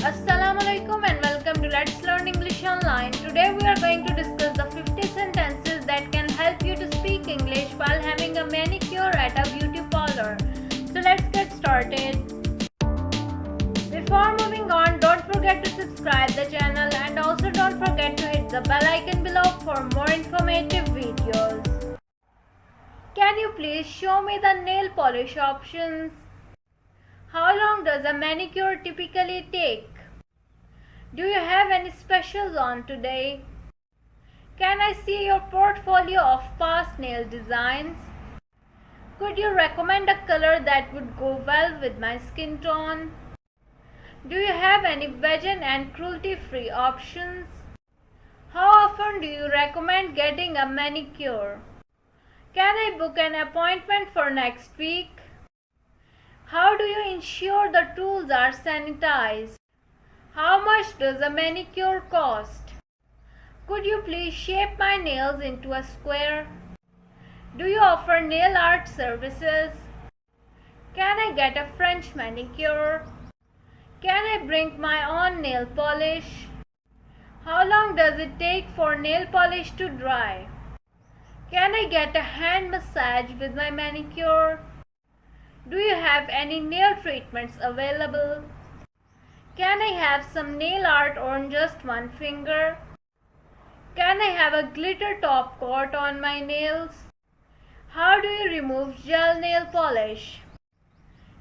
Assalamu alaikum and welcome to Let's Learn English Online. Today we are going to discuss the 50 sentences that can help you to speak English while having a manicure at a beauty parlor. So let's get started. Before moving on, don't forget to subscribe the channel and also don't forget to hit the bell icon below for more informative videos. Can you please show me the nail polish options? How long does a manicure typically take? Do you have any specials on today? Can I see your portfolio of past nail designs? Could you recommend a color that would go well with my skin tone? Do you have any vegan and cruelty-free options? How often do you recommend getting a manicure? Can I book an appointment for next week? How do you ensure the tools are sanitized? How much does a manicure cost? Could you please shape my nails into a square? Do you offer nail art services? Can I get a French manicure? Can I bring my own nail polish? How long does it take for nail polish to dry? Can I get a hand massage with my manicure? Do you have any nail treatments available? Can I have some nail art on just one finger? Can I have a glitter top coat on my nails? How do you remove gel nail polish?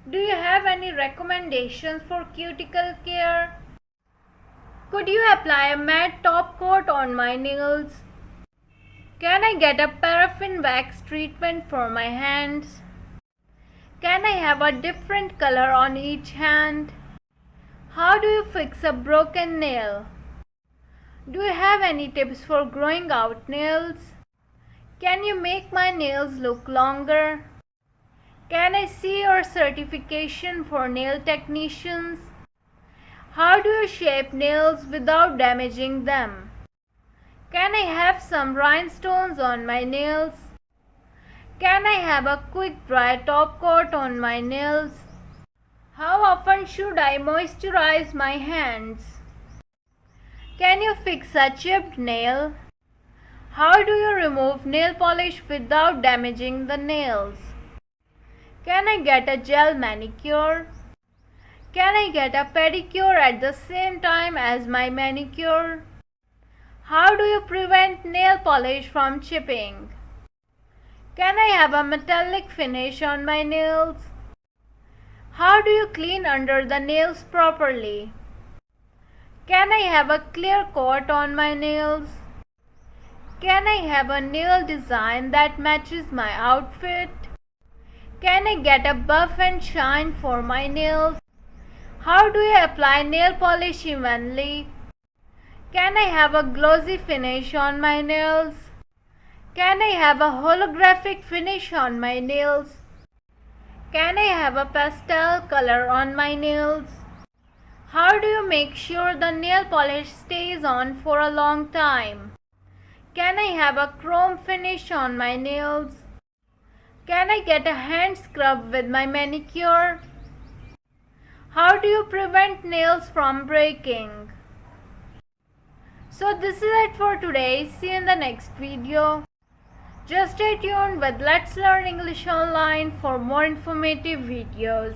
Do you have any recommendations for cuticle care? Could you apply a matte top coat on my nails? Can I get a paraffin wax treatment for my hands? Can I have a different color on each hand? How do you fix a broken nail? Do you have any tips for growing out nails? Can you make my nails look longer? Can I see your certification for nail technicians? How do you shape nails without damaging them? Can I have some rhinestones on my nails? Can I have a quick dry top coat on my nails? How often should I moisturize my hands? Can you fix a chipped nail? How do you remove nail polish without damaging the nails? Can I get a gel manicure? Can I get a pedicure at the same time as my manicure? How do you prevent nail polish from chipping? Can I have a metallic finish on my nails? How do you clean under the nails properly? Can I have a clear coat on my nails? Can I have a nail design that matches my outfit? Can I get a buff and shine for my nails? How do you apply nail polish evenly? Can I have a glossy finish on my nails? Can I have a holographic finish on my nails? Can I have a pastel color on my nails? How do you make sure the nail polish stays on for a long time? Can I have a chrome finish on my nails? Can I get a hand scrub with my manicure? How do you prevent nails from breaking? So this is it for today. See you in the next video. Just stay tuned with Let's Learn English Online for more informative videos.